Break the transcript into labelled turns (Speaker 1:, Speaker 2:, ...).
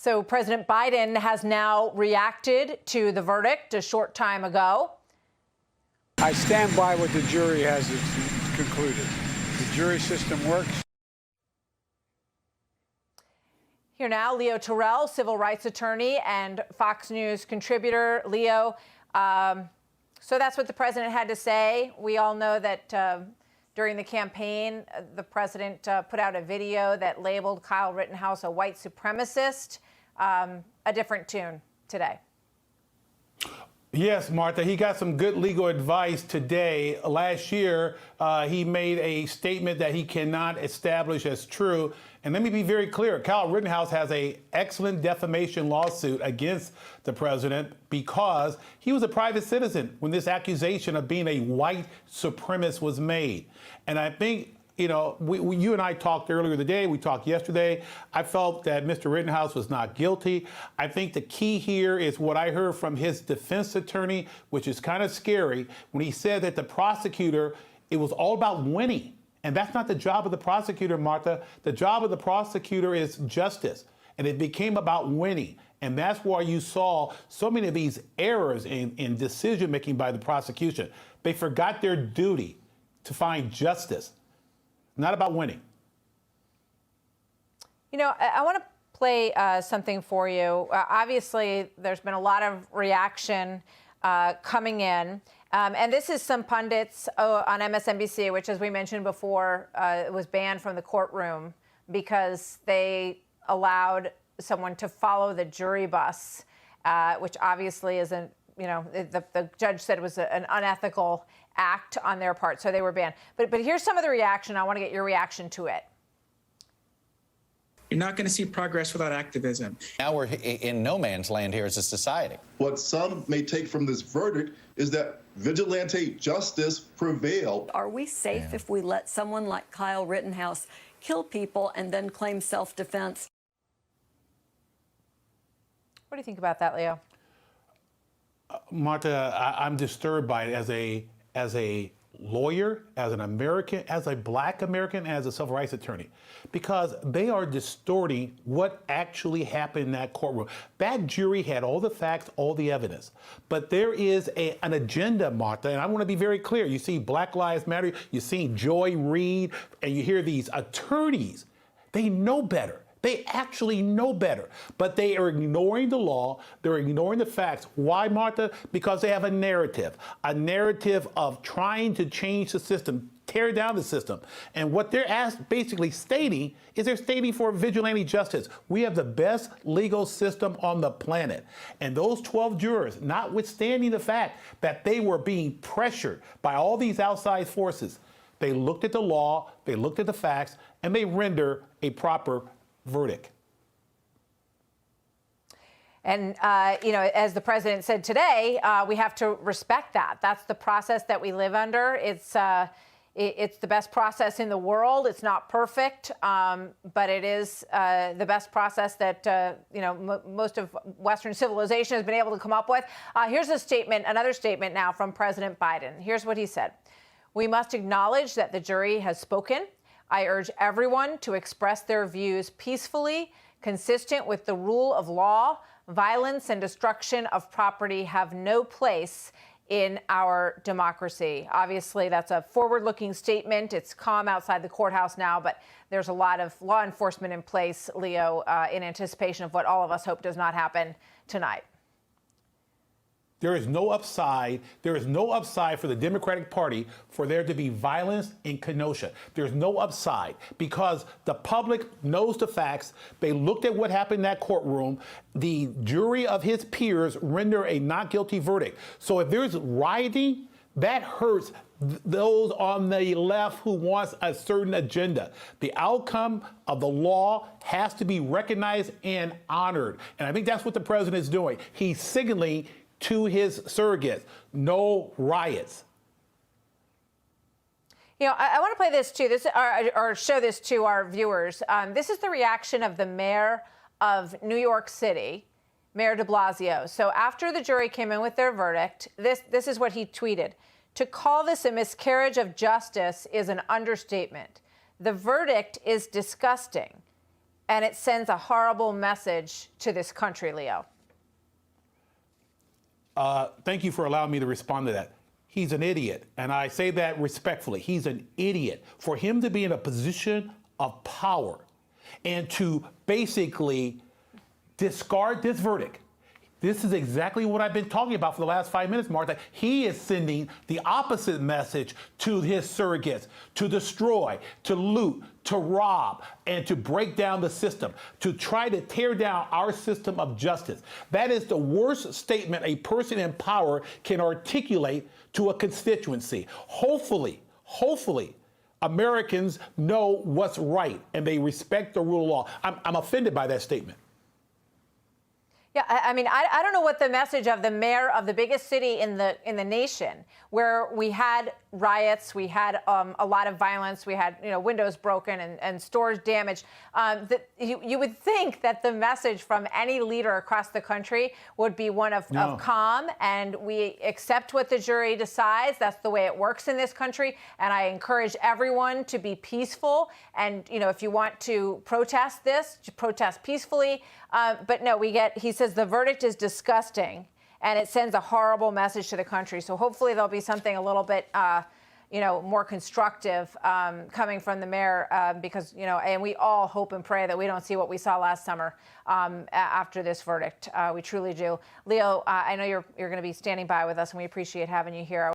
Speaker 1: So President Biden has now reacted to the verdict a short time ago.
Speaker 2: I stand by what the jury has concluded. The jury system works.
Speaker 1: Here now, Leo Terrell, civil rights attorney and Fox News contributor. Leo, so that's what the president had to say. We all know that during the campaign, the president put out a video that labeled Kyle Rittenhouse a white supremacist. A different tune today.
Speaker 3: Yes, Martha, he got some good legal advice today. Last year, he made a statement that he cannot establish as true. And let me be very clear. Kyle Rittenhouse has an excellent defamation lawsuit against the president because he was a private citizen when this accusation of being a white supremacist was made. And I think, you know, you and I talked earlier today. We talked yesterday. I felt that Mr. Rittenhouse was not guilty. I think the key here is what I heard from his defense attorney, which is kind of scary, when he said that the prosecutor, it was all about winning. And that's not the job of the prosecutor, Martha. The job of the prosecutor is justice. And it became about winning. And that's why you saw so many of these errors in decision-making by the prosecution. They forgot their duty to find justice. Not about winning. You
Speaker 1: know, I want to play something for you. Obviously, there's been a lot of reaction coming in. And this is some pundits on MSNBC, which, as we mentioned before, was banned from the courtroom because they allowed someone to follow the jury bus, which obviously isn't, you know, the judge said it was an unethical act on their part, so they were banned. But here's some of the reaction. I want to get your reaction to it.
Speaker 4: You're not going to see progress without activism.
Speaker 5: Now we're in no man's land here as a society.
Speaker 6: What some may take from this verdict is that vigilante justice prevailed.
Speaker 7: Are we safe if we let someone like Kyle Rittenhouse kill people and then claim self-defense?
Speaker 1: What do you think about that, Leo?
Speaker 3: Martha, I'm disturbed by it as a lawyer, as an American, as a black American, as a civil rights attorney, because they are distorting what actually happened in that courtroom. That jury had all the facts, all the evidence, but there is an agenda, Martha, and I want to be very clear. You see Black Lives Matter, you see Joy Reid, and you hear these attorneys. They know better. They actually know better, but they are ignoring the law. They're ignoring the facts. Why, Martha? Because they have a narrative of trying to change the system, tear down the system. And what they're basically stating is they're stating for vigilante justice. We have the best legal system on the planet. And those 12 jurors, notwithstanding the fact that they were being pressured by all these outside forces, they looked at the law, they looked at the facts, and they render a proper verdict.
Speaker 1: And, you know, as the president said today, we have to respect that. That's the process that we live under. It's the best process in the world. It's not perfect, but it is the best process that, you know, most of Western civilization has been able to come up with. Here's a statement, another statement now from President Biden. Here's what he said. We must acknowledge that the jury has spoken. I urge everyone to express their views peacefully, consistent with the rule of law. Violence and destruction of property have no place in our democracy. Obviously, that's a forward-looking statement. It's calm outside the courthouse now, but there's a lot of law enforcement in place, Leo, in anticipation of what all of us hope does not happen tonight.
Speaker 3: There is no upside. There is no upside for the Democratic Party for there to be violence in Kenosha. There's no upside because the public knows the facts. They looked at what happened in that courtroom. The jury of his peers render a not guilty verdict. So if there's rioting, that hurts those on the left who wants a certain agenda. The outcome of the law has to be recognized and honored. And I think that's what the president is doing. He's signaling to his surrogates, no riots.
Speaker 1: You know, I want to play this too, or show this to our viewers. This is the reaction of the mayor of New York City, Mayor de Blasio. So after the jury came in with their verdict, this is what he tweeted. To call this a miscarriage of justice is an understatement. The verdict is disgusting. and it sends a horrible message to this country, Leo.
Speaker 3: Thank you for allowing me to respond to that. He's an idiot, and I say that respectfully. He's an idiot. For him to be in a position of power and to basically discard this verdict. This is exactly what I've been talking about for the last 5 minutes, Martha. He is sending the opposite message to his surrogates, to destroy, to loot, to rob, and to break down the system, to try to tear down our system of justice. That is the worst statement a person in power can articulate to a constituency. Hopefully, Americans know what's right and they respect the rule of law. I'm offended by that statement.
Speaker 1: Yeah, I mean, I don't know what the message of the mayor of the biggest city in the nation, where we had riots, we had a lot of violence, we had windows broken and stores damaged. That you would think that the message from any leader across the country would be one of calm, and we accept what the jury decides. That's the way it works in this country, and I encourage everyone to be peaceful. And if you want to protest this, to protest peacefully. But no, he says the verdict is disgusting and it sends a horrible message to the country. So hopefully there'll be something a little bit, more constructive coming from the mayor because, and we all hope and pray that we don't see what we saw last summer after this verdict. We truly do. Leo, I know you're going to be standing by with us and we appreciate having you here.